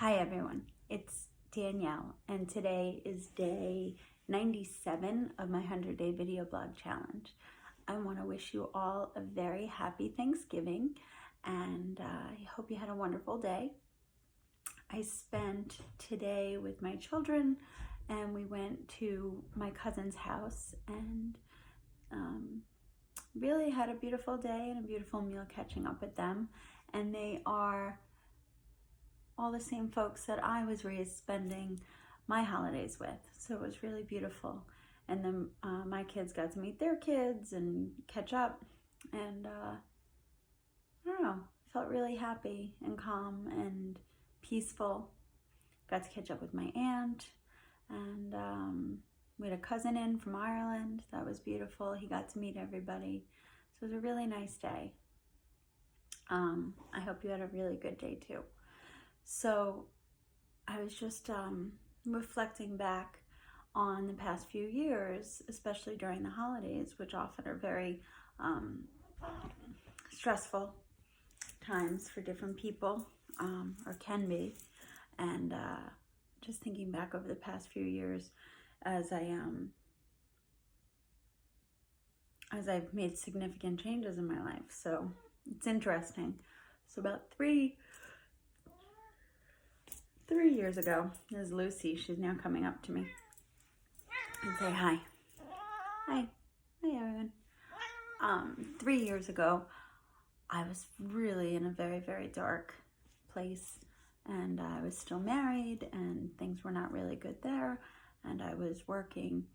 Hi everyone, it's Danielle, and today is day 97 of my 100-day video blog challenge. I want to wish you all a very happy Thanksgiving, and I hope you had a wonderful day. I spent today with my children, and we went to my cousin's house, and really had a beautiful day and a beautiful meal catching up with them. And they are all the same folks that I was raised spending my holidays with. So it was really beautiful. And then my kids got to meet their kids and catch up. And I don't know, felt really happy and calm and peaceful. Got to catch up with my aunt. And we had a cousin in from Ireland. That was beautiful. He got to meet everybody. So it was a really nice day. I hope you had a really good day too. So I was just reflecting back on the past few years, especially during the holidays, which often are very stressful times for different people, or can be. And just thinking back over the past few years as I've made significant changes in my life. So it's interesting. So about three years ago, there's Lucy. She's now coming up to me and say hi. Hi everyone. 3 years ago, I was really in a very, very dark place, and I was still married, and things were not really good there, and I was working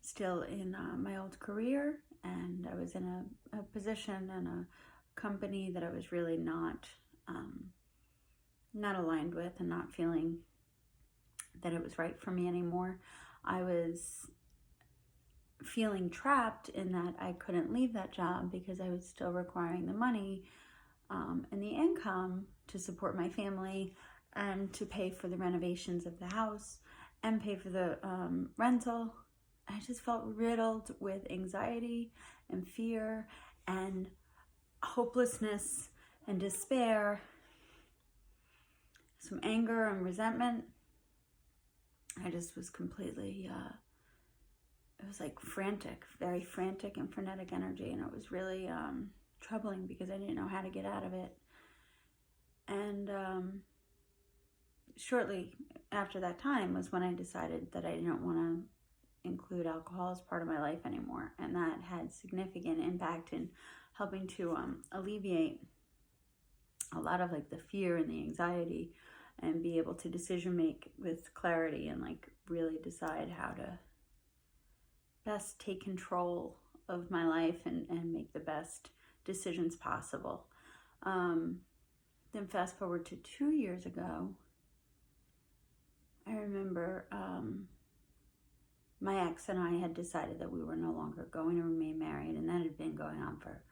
still in my old career, and I was in a position and a company that I was really not aligned with, and not feeling that it was right for me anymore. I was feeling trapped in that I couldn't leave that job because I was still requiring the money and the income to support my family and to pay for the renovations of the house and pay for the rental. I just felt riddled with anxiety and fear and hopelessness and despair, some anger and resentment. I just was completely, it was like frantic, very frantic and frenetic energy. And it was really troubling because I didn't know how to get out of it. And shortly after that time was when I decided that I didn't want to include alcohol as part of my life anymore. And that had significant impact in helping to alleviate a lot of like the fear and the anxiety, and be able to decision make with clarity and like really decide how to best take control of my life and make the best decisions possible. Then fast forward to 2 years ago, I remember my ex and I had decided that we were no longer going to remain married, and that had been going on for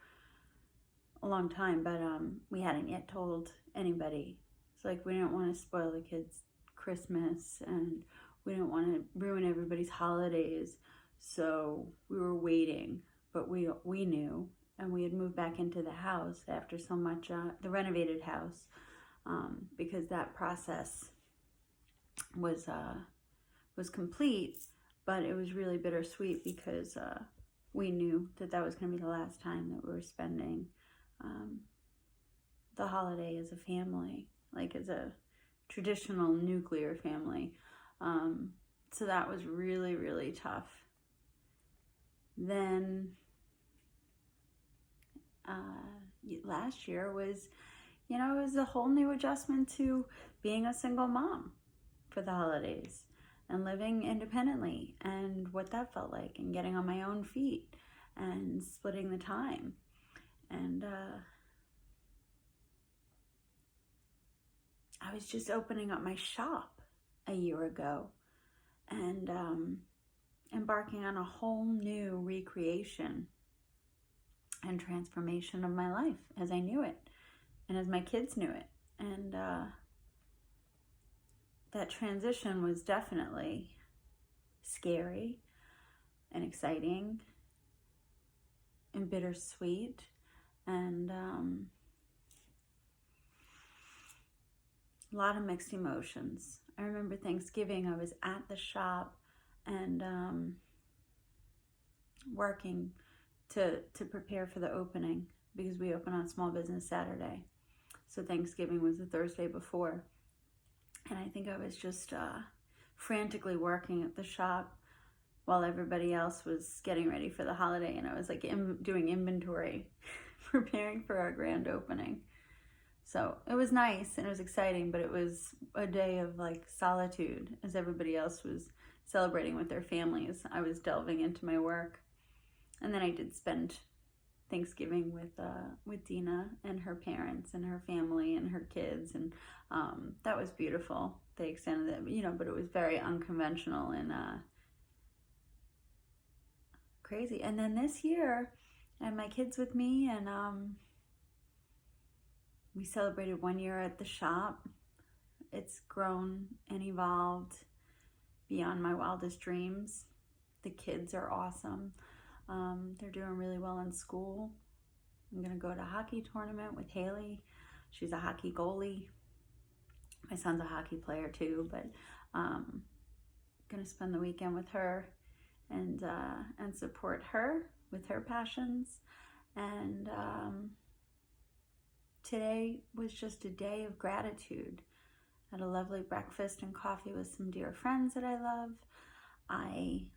a long time, but we hadn't yet told anybody. It's like we didn't want to spoil the kids' Christmas, and we didn't want to ruin everybody's holidays, so we were waiting. But we knew, and we had moved back into the house after so much, the renovated house, because that process was complete. But it was really bittersweet because we knew that that was going to be the last time that we were spending the holiday as a family, like as a traditional nuclear family. So that was really, really tough. Then last year was, it was a whole new adjustment to being a single mom for the holidays and living independently, and what that felt like, and getting on my own feet and splitting the time. And I was just opening up my shop a year ago and embarking on a whole new recreation and transformation of my life as I knew it and as my kids knew it. And that transition was definitely scary and exciting and bittersweet. And a lot of mixed emotions. I remember Thanksgiving, I was at the shop and working to prepare for the opening, because we open on Small Business Saturday. So Thanksgiving was the Thursday before. And I think I was just frantically working at the shop while everybody else was getting ready for the holiday. And I was like doing inventory, preparing for our grand opening. So it was nice and it was exciting, but it was a day of like solitude as everybody else was celebrating with their families. I was delving into my work. And then I did spend Thanksgiving with Dina and her parents and her family and her kids, and that was beautiful. They extended it, but it was very unconventional and crazy. And then this year, I had my kids with me, and we celebrated 1 year at the shop. It's grown and evolved beyond my wildest dreams. The kids are awesome. They're doing really well in school. I'm going to go to a hockey tournament with Haley. She's a hockey goalie. My son's a hockey player too, but going to spend the weekend with her and support her with her passions. And today was just a day of gratitude. I had a lovely breakfast and coffee with some dear friends that I love. I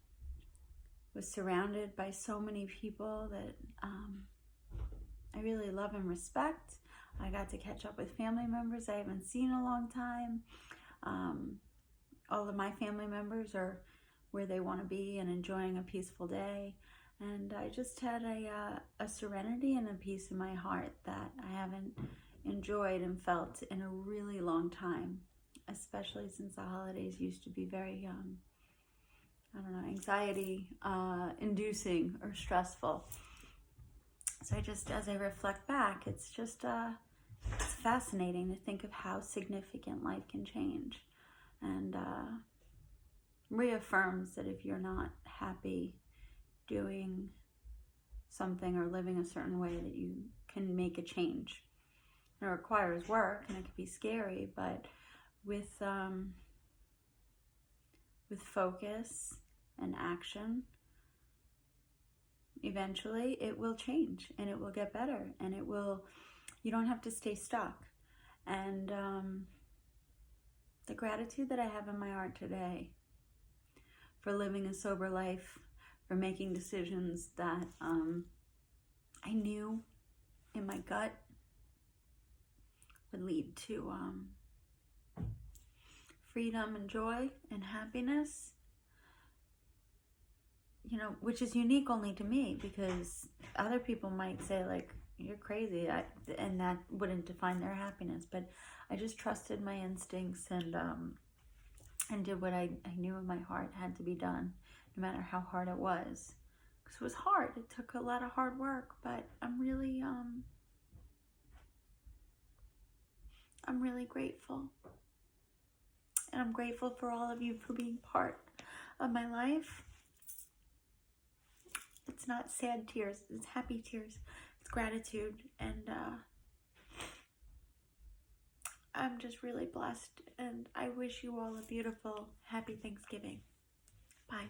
was surrounded by so many people that I really love and respect. I got to catch up with family members I haven't seen in a long time. All of my family members are where they want to be and enjoying a peaceful day. And I just had a serenity and a peace in my heart that I haven't enjoyed and felt in a really long time, especially since the holidays used to be very anxiety inducing or stressful. So as I reflect back, it's just it's fascinating to think of how significant life can change, and reaffirms that if you're not happy doing something or living a certain way, that you can make a change. It requires work and it can be scary, but with focus and action, eventually it will change and it will get better, and you don't have to stay stuck. And the gratitude that I have in my heart today for living a sober life, for making decisions that I knew in my gut would lead to freedom and joy and happiness, which is unique only to me, because other people might say like, you're crazy, and that wouldn't define their happiness. But I just trusted my instincts and did what I knew in my heart had to be done, no matter how hard it was. Because it was hard. It took a lot of hard work, but I'm really grateful. And I'm grateful for all of you for being part of my life. It's not sad tears, it's happy tears. It's gratitude, and I'm just really blessed, and I wish you all a beautiful, happy Thanksgiving. Bye.